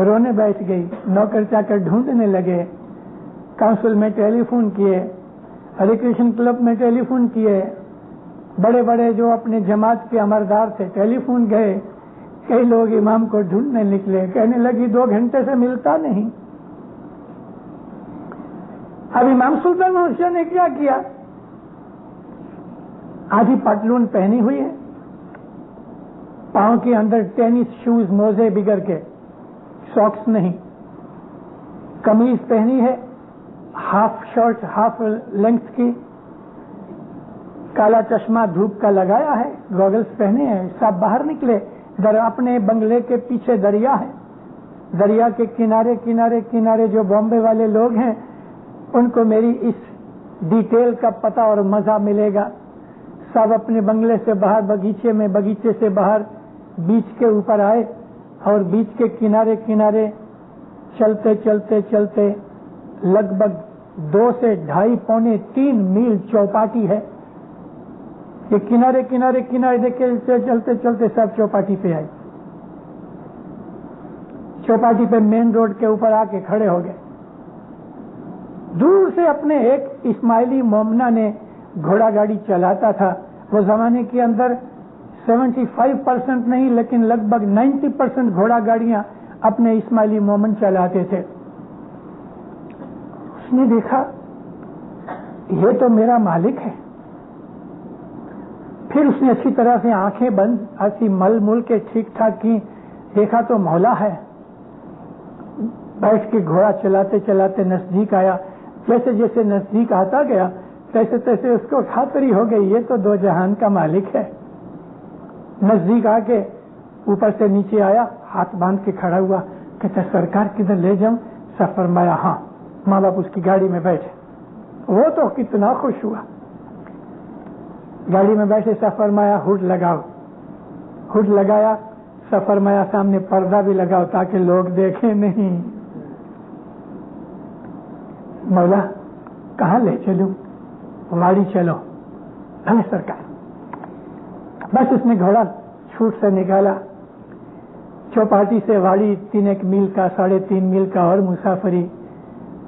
رونے بیٹھ گئی۔ نوکر چاکر ڈھونڈنے لگے، کونسل میں ٹیلی فون کیے، ہری کرشن کلب میں ٹیلی فون کیے، بڑے بڑے جو اپنے جماعت کے امردار تھے ٹیلی فون گئے۔ کئی لوگ امام کو ڈھونڈنے نکلے، کہنے لگی 2 گھنٹے سے ملتا نہیں۔ اب امام سلطان محمد شاہ نے کیا کیا؟ آدھی پتلون پہنی ہوئی ہے، پاؤں کے اندر ٹینس شوز، موزے بگڑ کے، ساکس نہیں، قمیض پہنی ہے ہاف شرٹ ہاف لینتھ کی، کالا چشمہ دھوپ کا لگایا ہے، گوگلز پہنے ہیں، سب باہر نکلے۔ اپنے بنگلے کے پیچھے دریا ہے، دریا کے کنارے کنارے کنارے جو بامبے والے لوگ ہیں ان کو میری اس ڈیٹیل کا پتہ اور مزہ ملے گا۔ سب اپنے بنگلے سے باہر باغیچے میں، باغیچے سے باہر بیچ کے اوپر آئے اور بیچ کے کنارے کنارے چلتے چلتے چلتے لگ بھگ 2 سے 2.5 پونے 3 میل چوپاٹی ہے۔ یہ کنارے کنارے کنارے دیکھے چلتے چلتے سب چوپاٹی پہ آئے۔ چوپاٹی پہ مین روڈ کے اوپر آ کے کھڑے ہو گئے۔ دور سے اپنے ایک اسماعیلی مومنا نے گھوڑا گاڑی چلاتا تھا۔ وہ زمانے کے اندر 75% نہیں لیکن لگ بھگ 90% گھوڑا گاڑیاں اپنے اسماعیلی مومن چلاتے تھے۔ اس نے دیکھا یہ تو میرا مالک ہے۔ پھر اس نے اچھی طرح سے آنکھیں بند ایسی مل مل کے ٹھیک ٹھاک کی، دیکھا تو مولا ہے۔ بیٹھ کے گھوڑا چلاتے چلاتے نزدیک آیا، جیسے جیسے نزدیک آتا گیا تیسے تیسے اس کو خاطری ہو گئی یہ تو 2 جہان کا مالک ہے۔ نزدیک آ کے اوپر سے نیچے آیا، ہاتھ باندھ کے کھڑا ہوا، کہتا سرکار کدھر لے جاؤں؟ سب فرمایا ہاں۔ ماں باپ اس کی گاڑی میں بیٹھے، وہ تو کتنا خوش ہوا۔ گاڑی میں بیٹھے سب فرمایا ہڈ لگاؤ، ہڈ لگایا، سب فرمایا سامنے پردہ بھی لگاؤ تاکہ لوگ دیکھیں نہیں۔ مولا کہاں لے چلوں؟ واڑی چلو۔ بھلے سرکار۔ بس اس نے گھوڑا چھوٹ سے نکالا، چوپاٹی سے واڑی 3 میل کا 3.5 میل کا اور مسافری۔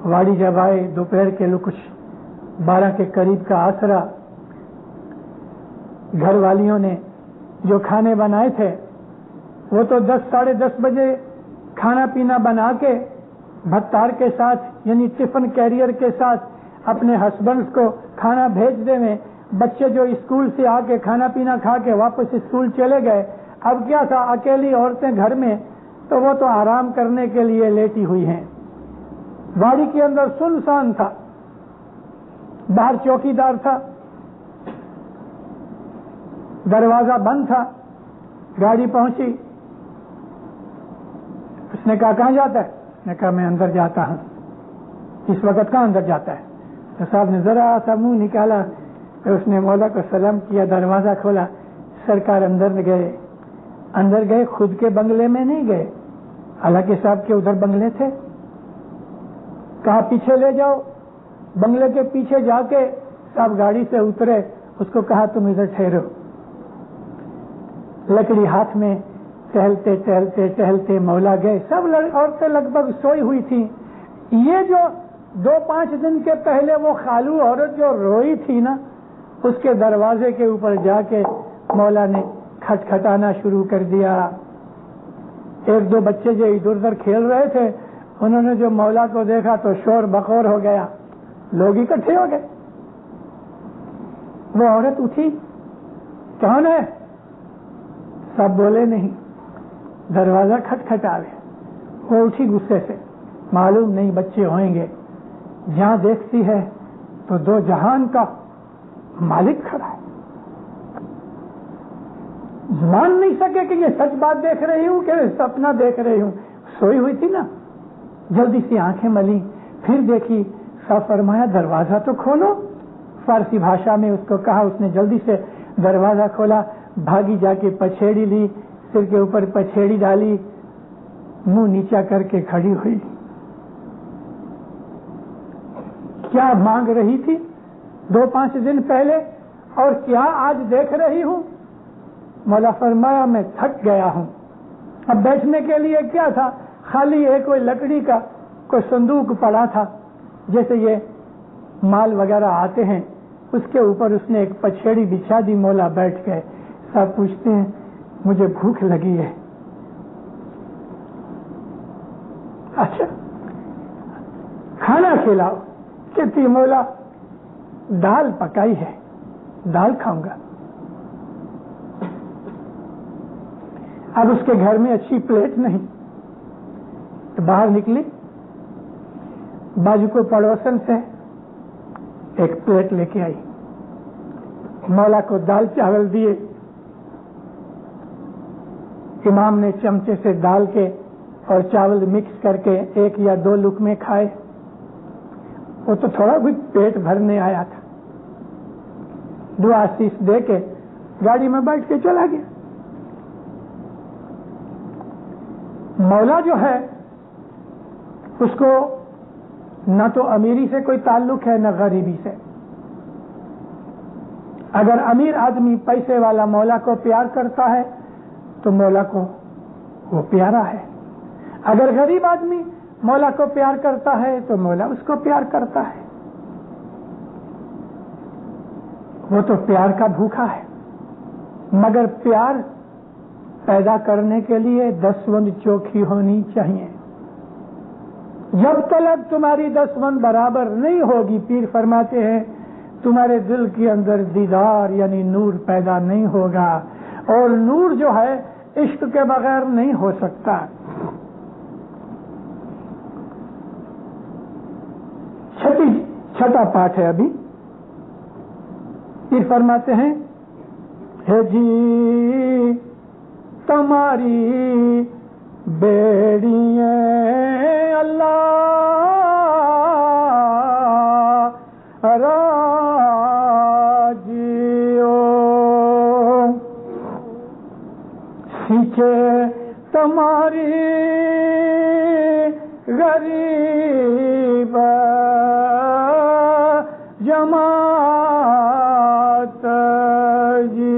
واڑی جب آئے دوپہر کے کچھ 12 کے قریب کا آسرا، گھر والیوں نے جو کھانے بنائے تھے وہ تو 10 ساڑھے 10 بجے کھانا پینا بنا کے بھتار کے ساتھ یعنی ٹفن کیریئر کے ساتھ اپنے ہسبینڈ کو کھانا بھیج دے میں، بچے جو اسکول سے آ کے کھانا پینا کھا کے واپس اسکول چلے گئے، اب کیا تھا اکیلی عورتیں گھر میں، تو وہ تو آرام کرنے کے لیے لیٹی ہوئی ہیں۔ گاڑی کے اندر سنسان تھا، باہر چوکیدار تھا، دروازہ بند تھا، گاڑی پہنچی، اس نے کہا کہاں جاتا ہے؟ اس نے کہا میں اندر جاتا ہوں۔ اس وقت کہاں اندر جاتا ہے؟ تو صاحب نے ذرا سا منہ نکالا، پھر اس نے مولا کو سلام کیا، دروازہ کھولا، سرکار اندر گئے، خود کے بنگلے میں نہیں گئے، حالانکہ صاحب کے ادھر بنگلے تھے، کہا پیچھے لے جاؤ، بنگلے کے پیچھے جا کے صاحب گاڑی سے اترے، اس کو کہا تم ادھر ٹھہرو، لکڑی ہاتھ میں، ٹہلتے ٹہلتے ٹہلتے مولا گئے، سب عورتیں لگ بھگ سوئی ہوئی تھیں۔ یہ جو 2-5 دن کے پہلے وہ خالو عورت جو روئی تھی نا، اس کے دروازے کے اوپر جا کے مولا نے کھٹکھٹانا شروع کر دیا۔ 1-2 بچے جو ادھر ادھر کھیل رہے تھے، انہوں نے جو مولا کو دیکھا تو شور بخور ہو گیا، لوگ اکٹھے ہو گئے۔ وہ عورت اٹھی، کون ہے؟ سب بولے نہیں، دروازہ کھٹکھٹا رہے۔ وہ اٹھی غصے سے، معلوم نہیں بچے ہوئیں گے، جہاں دیکھتی ہے تو 2 جہان کا مالک کھڑا ہے، مان نہیں سکے کہ یہ سچ بات دیکھ رہی ہوں کہ سپنا دیکھ رہی ہوں۔ سوئی ہوئی تھی نا، جلدی سے آنکھیں ملی، پھر دیکھی، صاحب فرمایا دروازہ تو کھولو، فارسی بھاشا میں اس کو کہا، اس نے جلدی سے دروازہ کھولا، بھاگی جا کے پچھیڑی لی، سر کے اوپر پچھیڑی ڈالی، منہ نیچا کر کے کھڑی ہوئی۔ کیا مانگ رہی تھی 2-5 دن پہلے اور کیا آج دیکھ رہی ہوں؟ مولا فرمایا میں تھک گیا ہوں۔ اب بیٹھنے کے لیے کیا تھا؟ خالی کوئی لکڑی کا کوئی صندوق پڑا تھا، جیسے یہ مال وغیرہ آتے ہیں، اس کے اوپر اس نے ایک پچھیڑی بچھا دی، مولا بیٹھ گئے۔ سب پوچھتے ہیں مجھے بھوک لگی ہے، اچھا کھانا کھلاؤ، کہتی مولا دال پکائی ہے، دال کھاؤں گا۔ اب اس کے گھر میں اچھی پلیٹ نہیں، تو باہر نکلی، بازو کو پڑوسن سے ایک پلیٹ لے کے آئی، مولا کو دال چاول دیے، امام نے چمچے سے ڈال کے اور چاول مکس کر کے 1 یا 2 لقمے کھائے، وہ تو تھوڑا بھی پیٹ بھرنے آیا تھا، دعا آشیش دے کے گاڑی میں بیٹھ کے چلا گیا۔ مولا جو ہے اس کو نہ تو امیری سے کوئی تعلق ہے نہ غریبی سے۔ اگر امیر آدمی پیسے والا مولا کو پیار کرتا ہے تو مولا کو وہ پیارا ہے، اگر غریب آدمی مولا کو پیار کرتا ہے تو مولا اس کو پیار کرتا ہے، وہ تو پیار کا بھوکا ہے۔ مگر پیار پیدا کرنے کے لیے دستبند چوکھی ہونی چاہیے۔ جب تک تمہاری دستبند برابر نہیں ہوگی، پیر فرماتے ہیں تمہارے دل کے اندر دیدار یعنی نور پیدا نہیں ہوگا، اور نور جو ہے عشق کے بغیر نہیں ہو سکتا۔ چھٹا پاٹ ہے ابھی، پھر فرماتے ہیں ہے جی تمہاری بیڑیاں اللہ راجیو سیچے تمہاری غریب جماعت جی،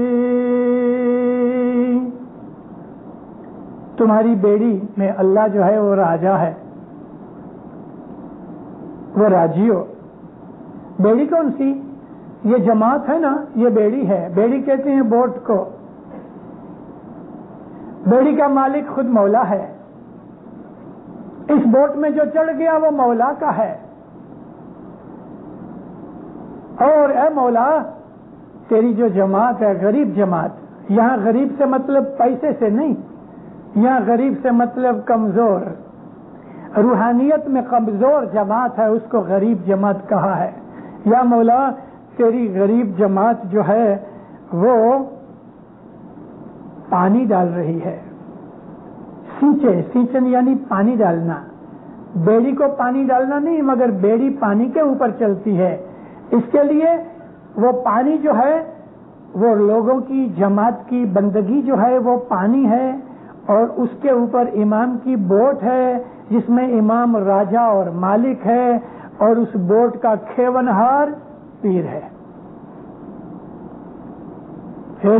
تمہاری بیڑی میں اللہ جو ہے وہ راجا ہے، وہ راجیو۔ بیڑی کون سی؟ یہ جماعت ہے نا، یہ بیڑی ہے۔ بیڑی کہتے ہیں بوٹ کو، بیڑی کا مالک خود مولا ہے۔ اس بوٹ میں جو چڑھ گیا وہ مولا کا ہے، اور اے مولا تیری جو جماعت ہے غریب جماعت، یہاں غریب سے مطلب پیسے سے نہیں، یہاں غریب سے مطلب کمزور، روحانیت میں کمزور جماعت ہے، اس کو غریب جماعت کہا ہے۔ یا مولا تیری غریب جماعت جو ہے وہ پانی ڈال رہی ہے، سینچن یعنی پانی ڈالنا، بیڑی کو پانی ڈالنا نہیں، مگر بیڑی پانی کے اوپر چلتی ہے، اس کے لیے وہ پانی جو ہے وہ لوگوں کی جماعت کی بندگی جو ہے وہ پانی ہے، اور اس کے اوپر امام کی بوٹ ہے جس میں امام راجہ اور مالک ہے، اور اس بوٹ کا کھیونہار پیر ہے۔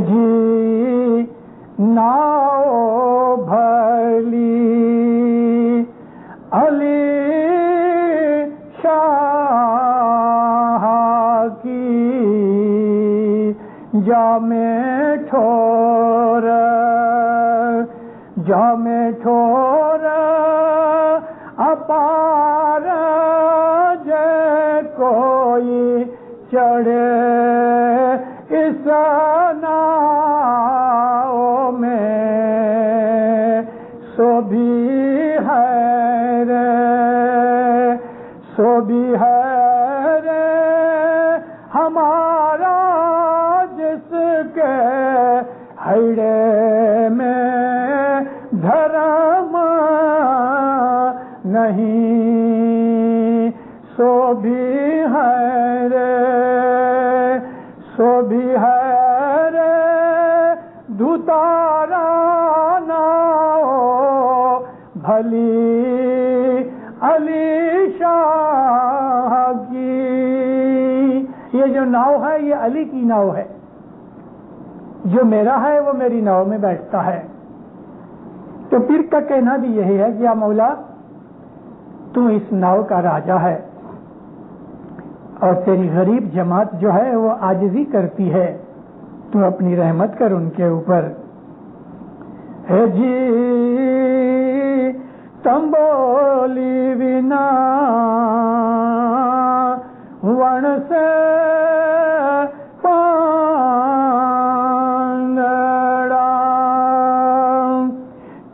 جی ناؤ بھلی علی شاہ کی جام ٹھور اپار جے کوئی چڑھے اس ناؤ میں سو بھی ہے رے ہمارا جس کے ہیڑے میں دھرم نہیں، سو بھی ہے رے دھتارا ناؤ بھلی علی شاہ کی۔ یہ جو ناؤ ہے یہ علی کی ناؤ ہے، جو میرا ہے وہ میری ناؤ میں بیٹھتا ہے۔ تو پیر کا کہنا بھی یہی ہے کہ یا مولا تو اس ناؤ کا راجا ہے، اور تیری غریب جماعت جو ہے وہ عاجزی کرتی ہے، تو اپنی رحمت کر ان کے اوپر۔ ہے جی تمبولی ونا ون سے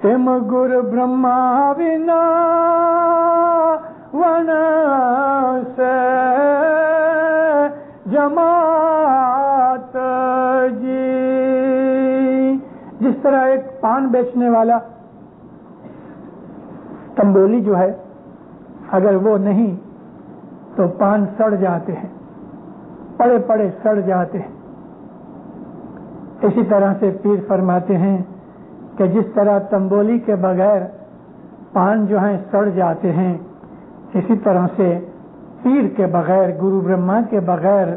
تم گر برہما ونا ون سے جماعت جی۔ جس طرح ایک پان بیچنے والا تمبولی جو ہے اگر وہ نہیں تو پان سڑ جاتے ہیں، پڑے پڑے سڑ جاتے ہیں۔ اسی طرح سے پیر فرماتے ہیں کہ جس طرح تمبولی کے بغیر پان جو ہیں سڑ جاتے ہیں، اسی طرح سے پیر کے بغیر، گرو برہما کے بغیر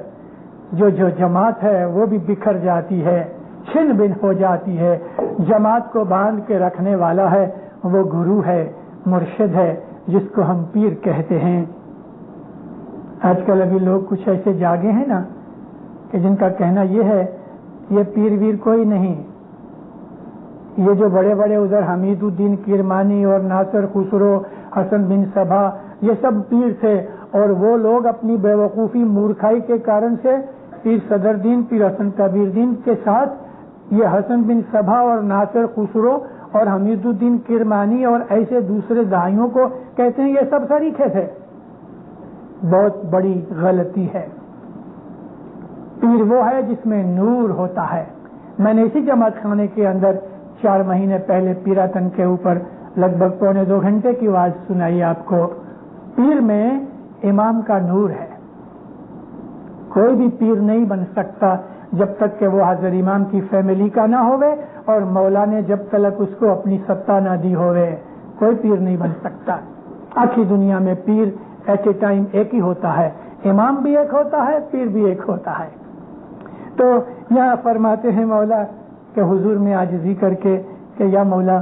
جو جماعت ہے وہ بھی بکھر جاتی ہے، چھن بن ہو جاتی ہے۔ جماعت کو باندھ کے رکھنے والا ہے وہ گرو ہے، مرشد ہے، جس کو ہم پیر کہتے ہیں۔ آج کل ابھی لوگ کچھ ایسے جاگے ہیں نا کہ جن کا کہنا یہ ہے یہ پیر ویر کوئی نہیں، یہ جو بڑے بڑے ادھر حمید الدین کرمانی اور ناصر خسرو، حسن بن صبا، یہ سب پیر تھے، اور وہ لوگ اپنی بے وقوفی مورکھائی کے کارن سے پیر صدر دین، پیر حسن کبیر دین کے ساتھ یہ حسن بن صبا اور ناصر خسرو اور حمید الدین کرمانی اور ایسے دوسرے دائیوں کو کہتے ہیں یہ سب شریک تھے۔ بہت بڑی غلطی ہے۔ پیر وہ ہے جس میں نور ہوتا ہے۔ میں نے اسی جماعت خانے کے اندر 4 مہینے پہلے پیراتن کے اوپر لگ بھگ پونے 2 گھنٹے کی آواز سنائی آپ کو۔ پیر میں امام کا نور ہے، کوئی بھی پیر نہیں بن سکتا جب تک کہ وہ حضرت امام کی فیملی کا نہ ہوئے اور مولا نے جب تک اس کو اپنی ستا نہ دی ہوئے، کوئی پیر نہیں بن سکتا۔ آخری دنیا میں پیر ایٹ اے ٹائم ایک ہی ہوتا ہے، امام بھی ایک ہوتا ہے، پیر بھی ایک ہوتا ہے۔ تو یہاں فرماتے ہیں مولا کہ حضور میں عاجزی کر کے کہ یا مولا